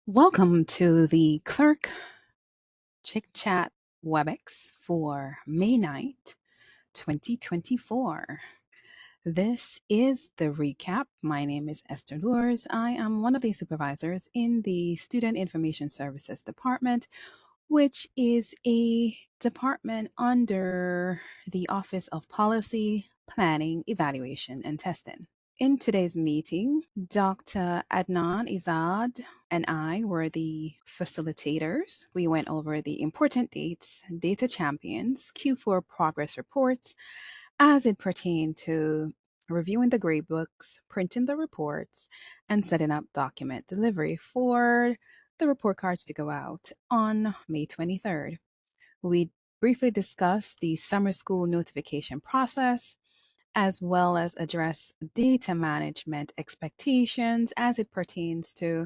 Welcome to the Clerk Chit Chat WebEx for May 9th, 2024. This is the recap. My name is Esther Lewars. I am one of the supervisors in the Student Information Services Department, which is a department under the Office of Policy, Planning, Evaluation, and Testing. In today's meeting, Dr. Adnan Izad and I were the facilitators. We went over the important dates, data champions, Q4 progress reports as it pertained to reviewing the gradebooks, printing the reports, and setting up document delivery for the report cards to go out on May 23rd. We briefly discussed the summer school notification process, as well as address data management expectations as it pertains to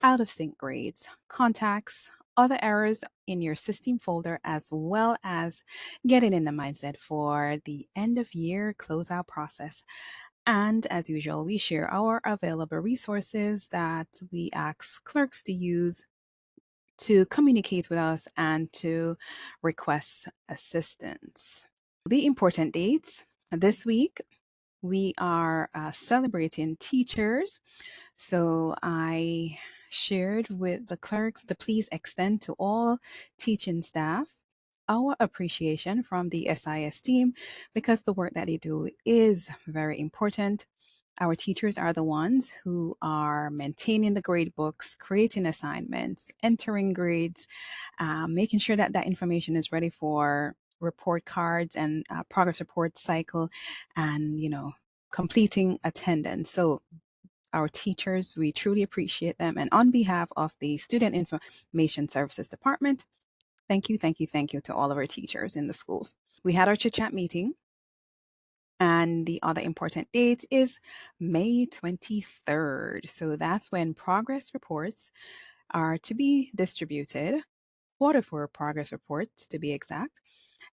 out of sync grades, contacts, other errors in your system folder, as well as getting in the mindset for the end of year closeout process. And as usual, we share our available resources that we ask clerks to use to communicate with us and to request assistance. The important dates this week, we are celebrating teachers. So I shared with the clerks to please extend to all teaching staff our appreciation from the SIS team because the work that they do is very important. Our teachers are the ones who are maintaining the grade books, creating assignments, entering grades, making sure that that information is ready for report cards and progress report cycle, and completing attendance. So our teachers, we truly appreciate them. And on behalf of the Student Information Services Department, thank you, thank you, thank you to all of our teachers in the schools. We had our chit chat meeting. And the other important date is May 23rd. So that's when progress reports are to be distributed, quarter four progress reports to be exact.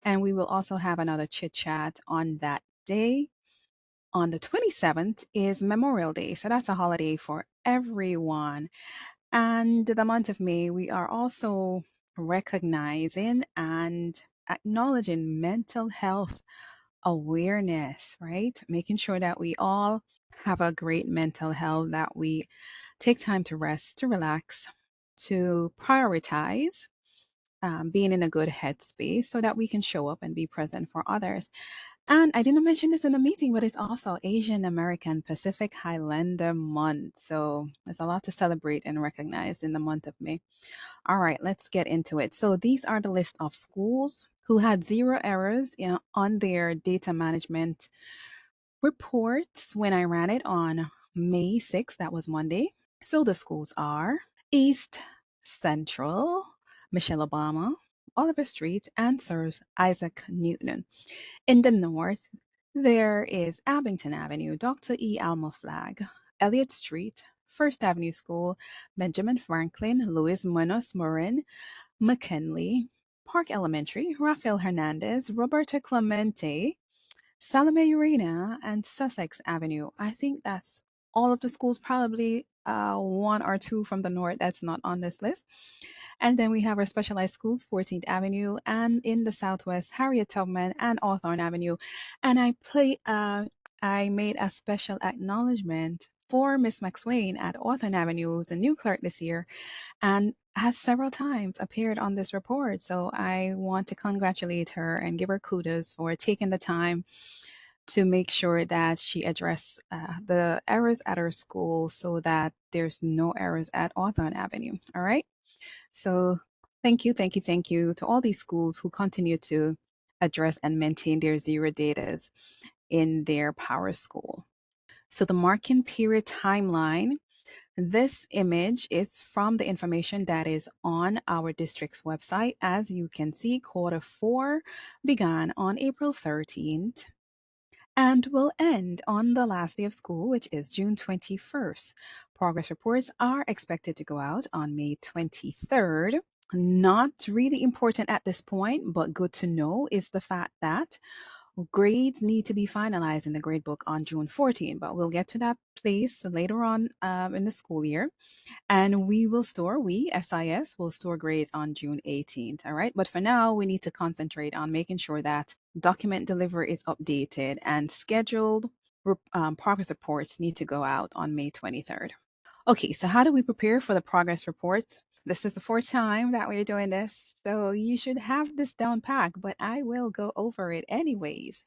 And we will also have another chit chat on that day. On the 27th is Memorial Day. So that's a holiday for everyone. And the month of May, we are also recognizing and acknowledging mental health awareness, right? Making sure that we all have a great mental health, that we take time to rest, to relax, to prioritize being in a good headspace so that we can show up and be present for others. And I didn't mention this in the meeting, but it's also Asian American Pacific Highlander Month. So there's a lot to celebrate and recognize in the month of May. All right, let's get into it. So these are the list of schools who had zero errors on their data management reports when I ran it on May 6th. That was Monday. So the schools are East Central, Michelle Obama, Oliver Street, and Sir Isaac Newton. In the north, there is Abington Avenue, Dr. E. Alma Flag, Elliott Street, First Avenue School, Benjamin Franklin, Luis Munoz Marin, McKinley, Park Elementary, Rafael Hernandez, Roberta Clemente, Salome Urena, and Sussex Avenue. I think that's all of the schools, probably one or two from the north that's not on this list. And then we have our specialized schools, 14th Avenue, and in the southwest, Harriet Tubman and Hawthorne Avenue. And I made a special acknowledgement for Miss McSwain at Hawthorne Avenue, who's a new clerk this year, and has several times appeared on this report. So I want to congratulate her and give her kudos for taking the time to make sure that she addressed the errors at her school so that there's no errors at Hawthorne Avenue. All right. So thank you, thank you, thank you to all these schools who continue to address and maintain their zero datas in their PowerSchool. So the marking period timeline, this image is from the information that is on our district's website. As you can see, quarter four began on April 13th and will end on the last day of school, which is June 21st. Progress reports are expected to go out on May 23rd. Not really important at this point, but good to know is the fact that Grades need to be finalized in the gradebook on June 14, but we'll get to that place later on in the school year. And we, SIS, will store grades on June 18th. All right. But for now, we need to concentrate on making sure that document delivery is updated and scheduled progress reports need to go out on May 23rd. Okay, so how do we prepare for the progress reports? This is the fourth time that we're doing this, so you should have this down pat, but I will go over it anyways.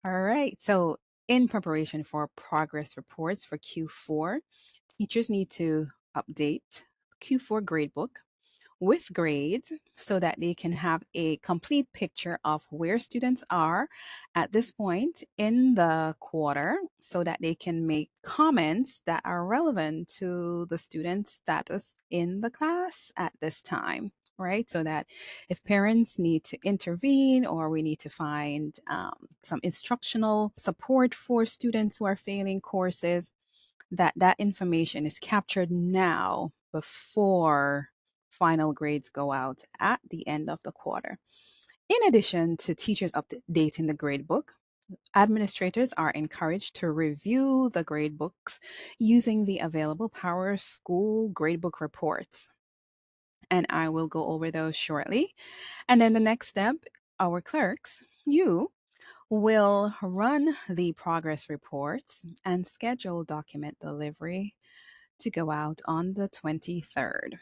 All right, so in preparation for progress reports for Q4, teachers need to update Q4 gradebook with grades so that they can have a complete picture of where students are at this point in the quarter so that they can make comments that are relevant to the student's status in the class at this time. Right, so that if parents need to intervene or we need to find some instructional support for students who are failing courses, that information is captured now before final grades go out at the end of the quarter. In addition to teachers updating the gradebook, administrators are encouraged to review the gradebooks using the available PowerSchool gradebook reports. And I will go over those shortly. And then the next step, our clerks, you will run the progress reports and schedule document delivery to go out on the 23rd.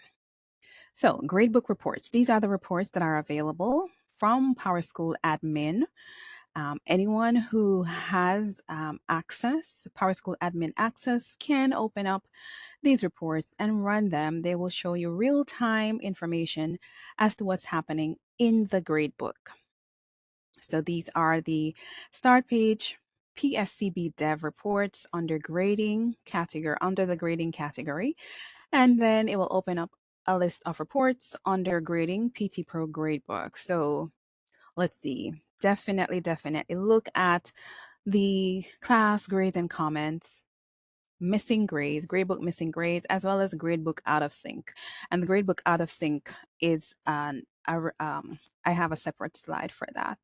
So, gradebook reports. These are the reports that are available from PowerSchool admin. Anyone who has access, PowerSchool admin access, can open up these reports and run them. They will show you real-time information as to what's happening in the gradebook. So these are the start page PSCB dev reports under grading category, under the grading category. And then it will open up a list of reports under grading PT Pro gradebook. So let's see. Definitely look at the class grades and comments, missing grades, gradebook missing grades, as well as gradebook out of sync. And the gradebook out of sync is I have a separate slide for that.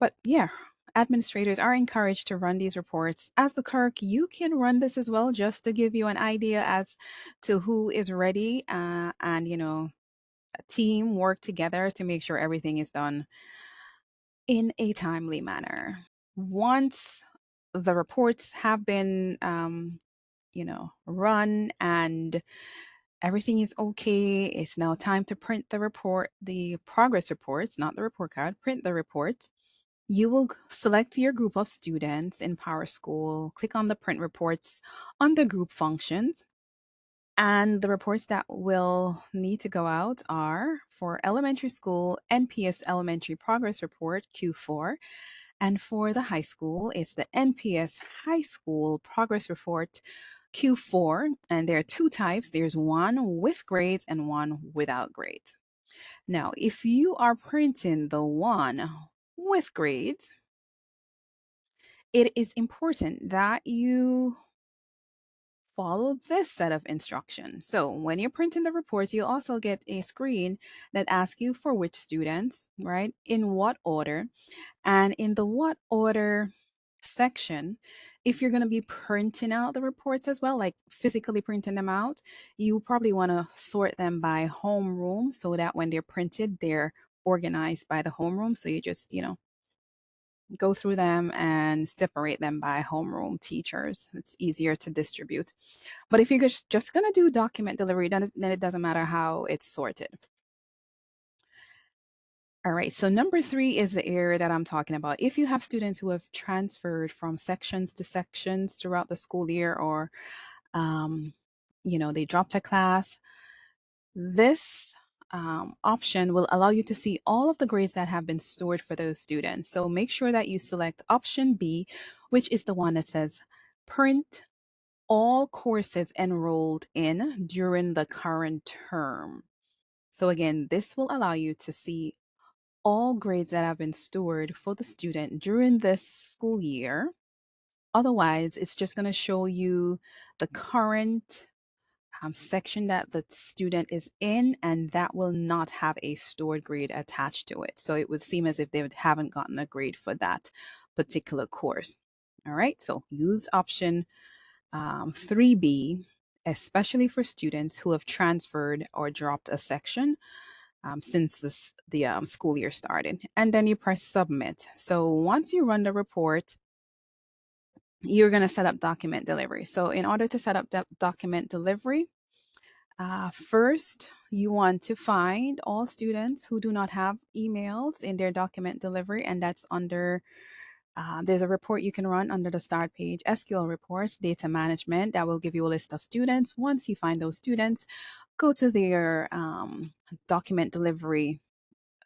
But yeah, administrators are encouraged to run these reports. As the clerk, you can run this as well, just to give you an idea as to who is ready and, a team work together to make sure everything is done in a timely manner. Once the reports have been, run and everything is okay, it's now time to print the progress reports, not the report card, print the reports. You will select your group of students in PowerSchool, click on the print reports under group functions. And the reports that will need to go out are for elementary school, NPS Elementary Progress Report Q4. And for the high school, it's the NPS High School Progress Report Q4. And there are two types. There's one with grades and one without grades. Now, if you are printing the one with grades, it is important that you follow this set of instructions. So when you're printing the reports, you'll also get a screen that asks you for which students, right? In what order. And in the what order section, if you're going to be printing out the reports as well, like physically printing them out, you probably want to sort them by homeroom so that when they're printed, they're organized by the homeroom. So you just, go through them and separate them by homeroom teachers. It's easier to distribute. But if you're just going to do document delivery, then it doesn't matter how it's sorted. All right, so number 3 is the area that I'm talking about. If you have students who have transferred from sections to sections throughout the school year, or, they dropped a class, this option will allow you to see all of the grades that have been stored for those students. So make sure that you select option B, which is the one that says print all courses enrolled in during the current term. So again, this will allow you to see all grades that have been stored for the student during this school year. Otherwise, it's just going to show you the current section that the student is in, and that will not have a stored grade attached to it. So it would seem as if they haven't gotten a grade for that particular course. All right, so use option 3B, especially for students who have transferred or dropped a section since the school year started. And then you press submit. So once you run the report, you're going to set up document delivery. So in order to set up document delivery, first, you want to find all students who do not have emails in their document delivery, and that's under there's a report you can run under the start page, SQL reports, data management, that will give you a list of students. Once you find those students, go to their document delivery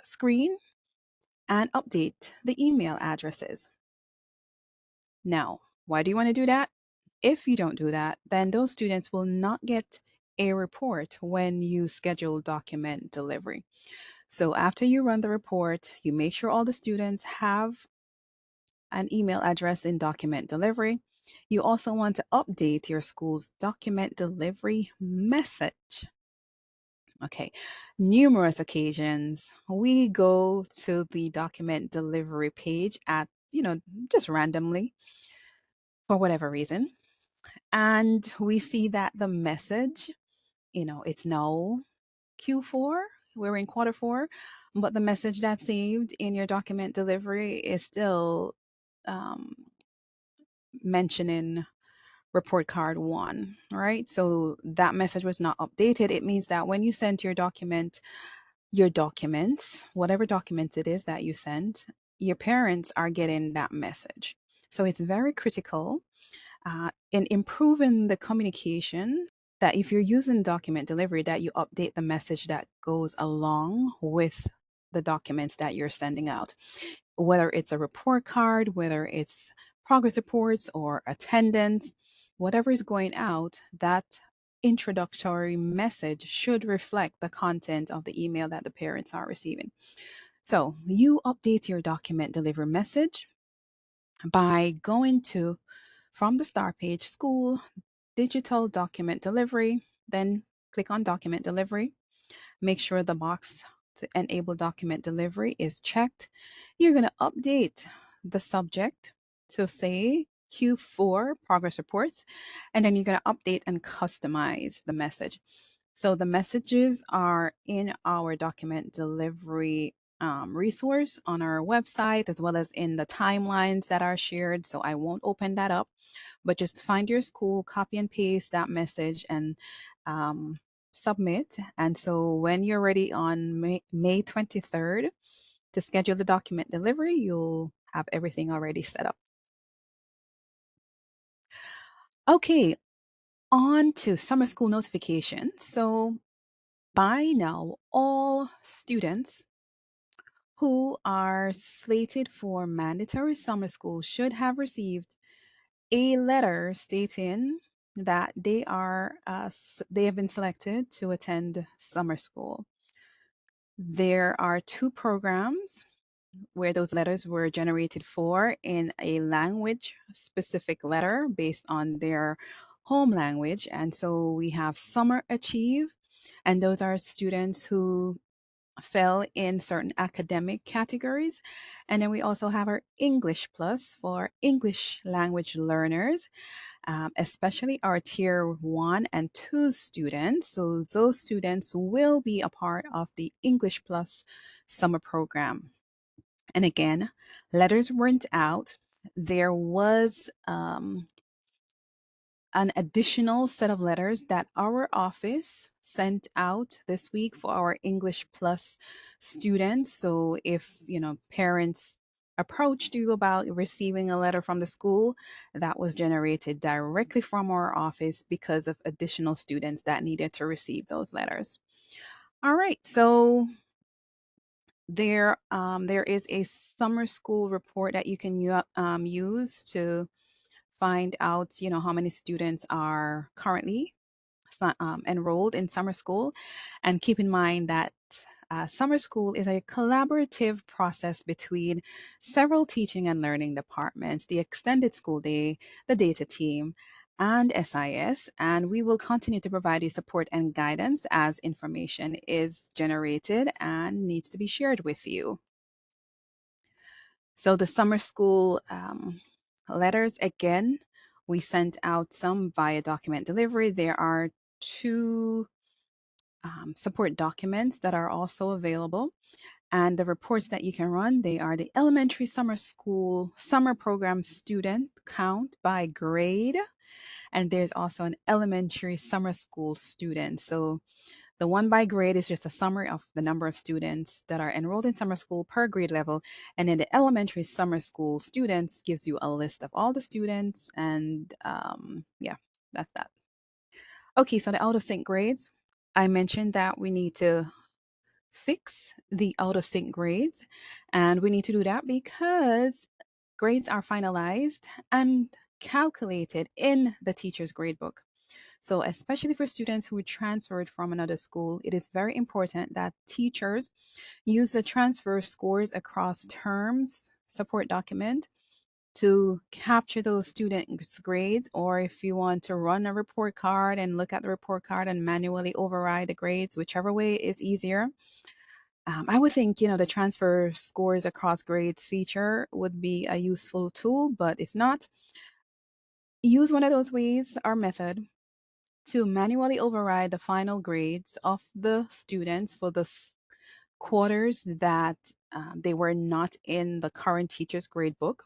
screen and update the email addresses. Now, why do you want to do that? If you don't do that, then those students will not get a report when you schedule document delivery. So after you run the report, you make sure all the students have an email address in document delivery. You also want to update your school's document delivery message. Okay, numerous occasions we go to the document delivery page at, just randomly for whatever reason. And we see that the message, it's now Q4, we're in quarter four, but the message that's saved in your document delivery is still um, mentioning report card one, right? So that message was not updated. It means that when you send your documents, whatever documents it is that you send, your parents are getting that message. So it's very critical in improving the communication, that if you're using document delivery, that you update the message that goes along with the documents that you're sending out, whether it's a report card, whether it's progress reports or attendance, whatever is going out, that introductory message should reflect the content of the email that the parents are receiving. So you update your document delivery message by going to, from the start page, school, digital document delivery, then click on document delivery. Make sure the box to enable document delivery is checked. You're going to update the subject to say Q4 progress reports, and then you're going to update and customize the message. So the messages are in our document delivery resource on our website, as well as in the timelines that are shared. So I won't open that up, but just find your school, copy and paste that message, and submit. And so when you're ready on May 23rd to schedule the document delivery, you'll have everything already set up. Okay, on to summer school notifications. So by now, all students who are slated for mandatory summer school should have received a letter stating that they have been selected to attend summer school. There are two programs where those letters were generated for, in a language specific letter based on their home language. And so we have Summer Achieve, and those are students who fell in certain academic categories. And then we also have our English Plus for English language learners, especially our tier 1 and 2 students. So those students will be a part of the English Plus summer program. And again, letters weren't out. There was an additional set of letters that our office sent out this week for our English Plus students. So if, parents approached you about receiving a letter from the school, that was generated directly from our office because of additional students that needed to receive those letters. All right, so there is a summer school report that you can use to find out, how many students are currently enrolled in summer school. And keep in mind that summer school is a collaborative process between several teaching and learning departments, the extended school day, the data team, and SIS, and we will continue to provide you support and guidance as information is generated and needs to be shared with you. So the summer school letters, again, we sent out some via document delivery. There are two support documents that are also available. And the reports that you can run, they are the elementary summer school summer program student count by grade. And there's also an elementary summer school student. So the one by grade is just a summary of the number of students that are enrolled in summer school per grade level. And then the elementary summer school students gives you a list of all the students. And yeah, that's that. Okay, so the out of sync grades. I mentioned that we need to fix the out of sync grades. And we need to do that because grades are finalized and calculated in the teacher's gradebook. So, especially for students who transferred from another school, it is very important that teachers use the transfer scores across terms support document to capture those students' grades, or if you want to run a report card and look at the report card and manually override the grades, whichever way is easier. I would think, the transfer scores across grades feature would be a useful tool, but if not, use one of those ways or method to manually override the final grades of the students for the quarters that they were not in the current teacher's grade book.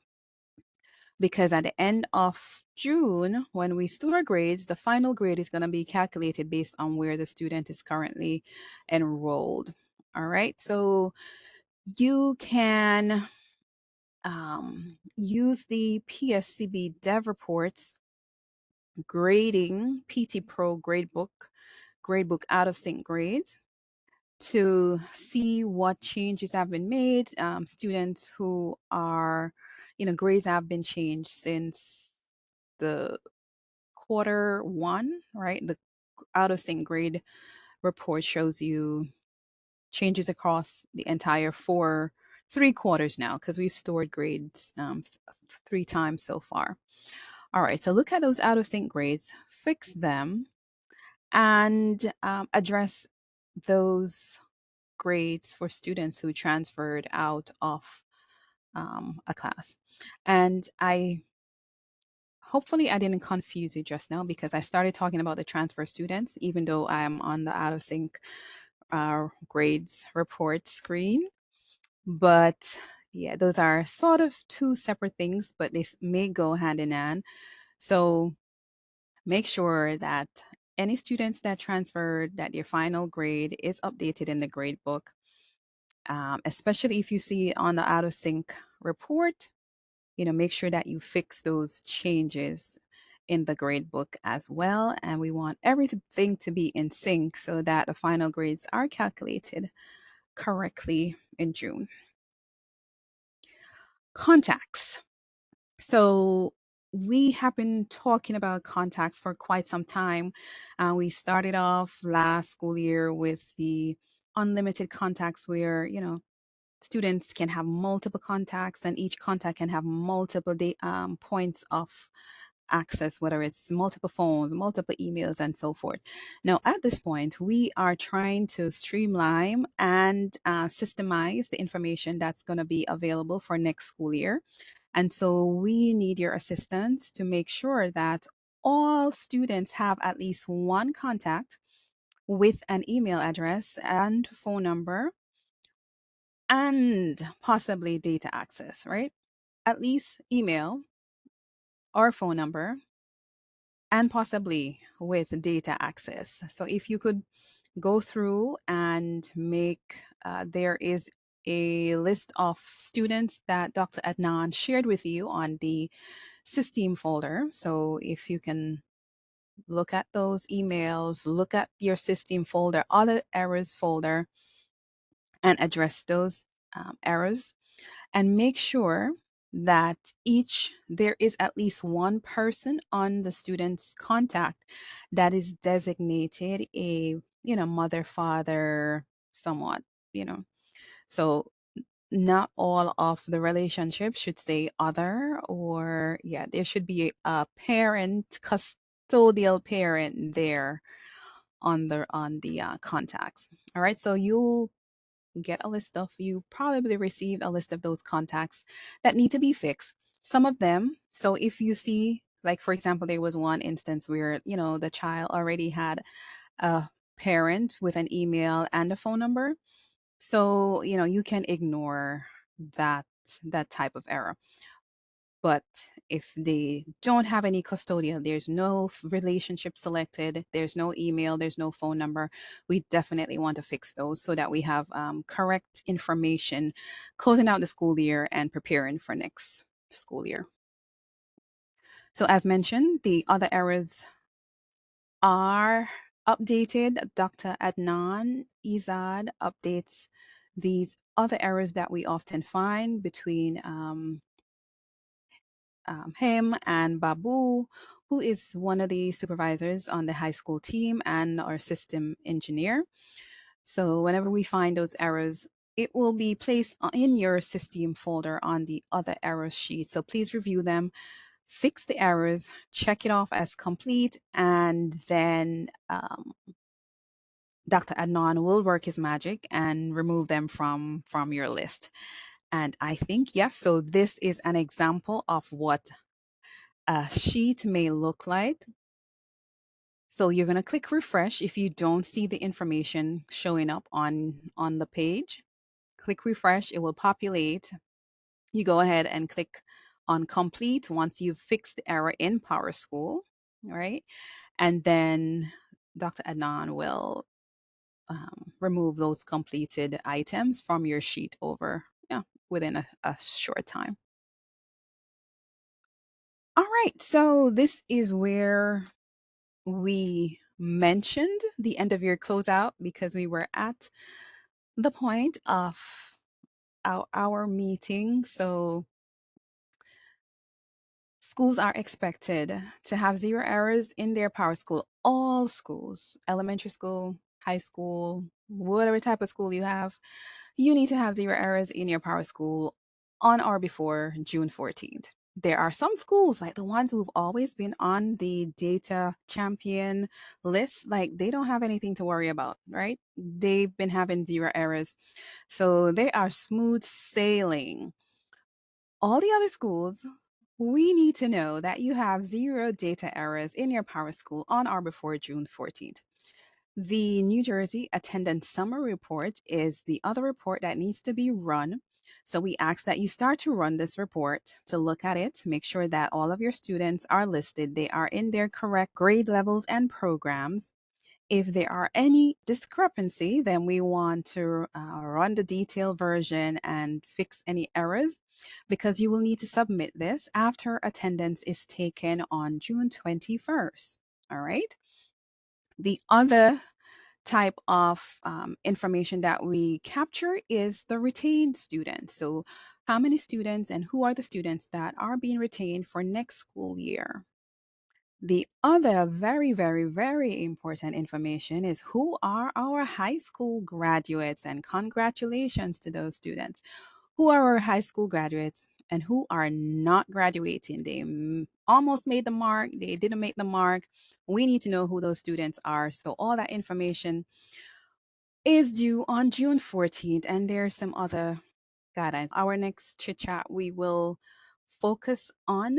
Because at the end of June, when we store grades, the final grade is going to be calculated based on where the student is currently enrolled. All right. So you can use the PSCB Dev Reports grading PT Pro gradebook out of sync grades to see what changes have been made. Students who are, grades have been changed since the quarter one, right? The out of sync grade report shows you changes across the entire three quarters now, because we've stored grades 3 times so far. All right, so look at those out of sync grades, fix them, and address those grades for students who transferred out of a class. And hopefully I didn't confuse you just now, because I started talking about the transfer students, even though I am on the out of sync grades report screen. But yeah, those are sort of two separate things, but they may go hand in hand. So make sure that any students that transferred, that your final grade is updated in the grade book, especially if you see on the out of sync report, make sure that you fix those changes in the grade book as well. And we want everything to be in sync so that the final grades are calculated correctly in June. Contacts. So we have been talking about contacts for quite some time. We started off last school year with the unlimited contacts where, students can have multiple contacts and each contact can have multiple points of access, whether it's multiple phones, multiple emails, and so forth. Now, at this point, we are trying to streamline and systemize the information that's going to be available for next school year. And so we need your assistance to make sure that all students have at least one contact with an email address and phone number and possibly data access, right? At least email or phone number and possibly with data access. So if you could go through and make, there is a list of students that Dr. Adnan shared with you on the system folder. So if you can look at those emails, look at your system folder, other errors folder, and address those errors, and make sure that there is at least one person on the student's contact that is designated a mother, father, somewhat, so not all of the relationships should say other, or there should be a parent custodial parent there on the contacts. All right, so you'll get a list of you probably received a list of those contacts that need to be fixed. Some of them, so if you see, like for example, there was one instance where the child already had a parent with an email and a phone number, so you can ignore that that type of error. But if they don't have any custodial, there's no relationship selected, there's no email, there's no phone number, we definitely want to fix those so that we have correct information closing out the school year and preparing for next school year. So, as mentioned, the other errors are updated. Dr. Adnan Izad updates these other errors that we often find between him and Babu, who is one of the supervisors on the high school team and our system engineer. So whenever we find those errors, it will be placed in your system folder on the other error sheet. So please review them, fix the errors, check it off as complete, and then Dr. Adnan will work his magic and remove them from your list. And I think, yes, so this is an example of what a sheet may look like. So you're going to click refresh if you don't see the information showing up on the page. Click refresh, it will populate. You go ahead and click on complete once you've fixed the error in PowerSchool, all right? And then Dr. Adnan will remove those completed items from your sheet over within a short time. All right, so this is where we mentioned the end of year closeout because we were at the point of our meeting. So schools are expected to have zero errors in their PowerSchool. All schools, elementary school, high school, whatever type of school you have, you need to have zero errors in your PowerSchool on or before June 14th. There are some schools, like the ones who've always been on the data champion list, like they don't have anything to worry about, right? They've been having zero errors. So they are smooth sailing. All the other schools, we need to know that you have zero data errors in your PowerSchool on or before June 14th. The New Jersey Attendance Summary Report is the other report that needs to be run. So we ask that you start to run this report to look at it, make sure that all of your students are listed, they are in their correct grade levels and programs. If there are any discrepancy, then we want to run the detailed version and fix any errors, because you will need to submit this after attendance is taken on June 21st. All right. The other type of information that we capture is the retained students. So how many students and who are the students that are being retained for next school year? The other very, very, very important information is who are our high school graduates, and congratulations to those students. Who are our high school graduates and who are not graduating? They almost made the mark, they didn't make the mark. We need to know who those students are. So all that information is due on June 14th, and there's some other guidelines. Our next chit chat, we will focus on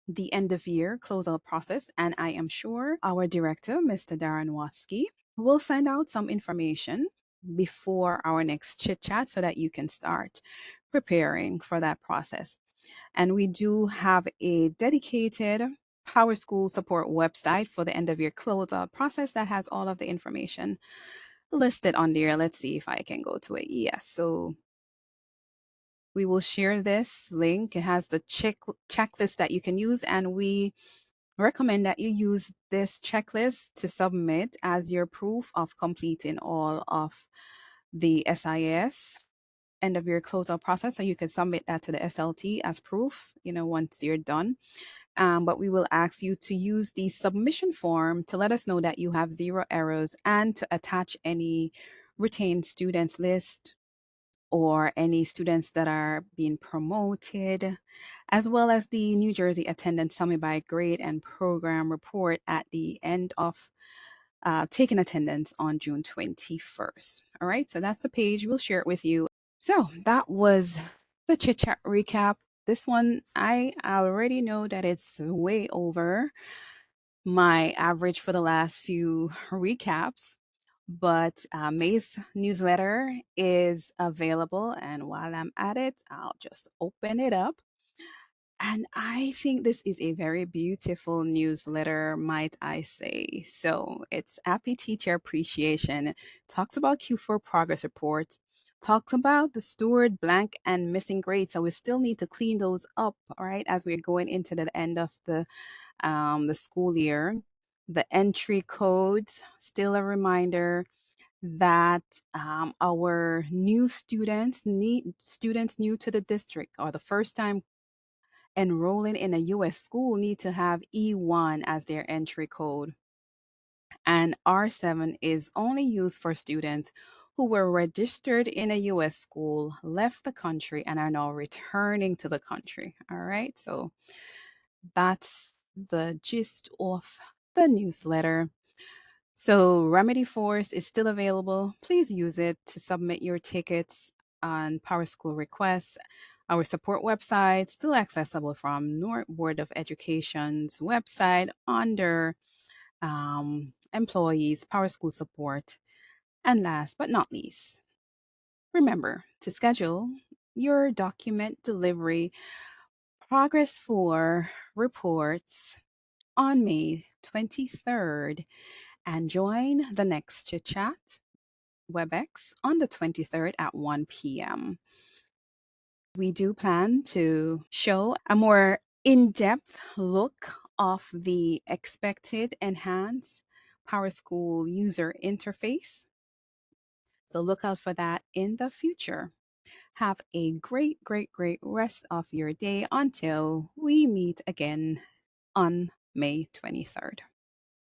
the end of year closeout process, and I am sure our director, Mr. Darren Watsky, will send out some information before our next chit chat so that you can start preparing for that process. And we do have a dedicated PowerSchool support website for the end of year closeout process that has all of the information listed on there. Let's see if I can go to it. Yes, so we will share this link. It has the checklist that you can use, and we recommend that you use this checklist to submit as your proof of completing all of the SIS end of your closeout process. So you can submit that to the SLT as proof, once you're done. But we will ask you to use the submission form to let us know that you have zero errors and to attach any retained students list or any students that are being promoted, as well as the New Jersey Attendance Summary by Grade and Program Report at the end of taking attendance on June 21st. All right, so that's the page. We'll share it with you. So that was the chit chat recap. This one, I already know that it's way over my average for the last few recaps, but May's newsletter is available. And while I'm at it, I'll just open it up. And I think this is a very beautiful newsletter, might I say. So it's Happy Teacher Appreciation. Talks about Q4 progress reports. Talks about the stored blank and missing grades. So we still need to clean those up, all right, as we're going into the end of the school year. The entry codes, still a reminder that our new students new to the district or the first time enrolling in a U.S. school need to have E1 as their entry code. And R7 is only used for students who were registered in a U.S. school, left the country, and are now returning to the country. All right. So that's the gist of the newsletter. So Remedy Force is still available. Please use it to submit your tickets on PowerSchool requests. Our support website still accessible from North Board of Education's website under employees, PowerSchool support. And last but not least, remember to schedule your document delivery progress for reports on May 23rd and join the next chit chat WebEx on the 23rd at 1 p.m. We do plan to show a more in-depth look of the expected enhanced PowerSchool user interface. So look out for that in the future. Have a great, great, great rest of your day until we meet again on May 23rd.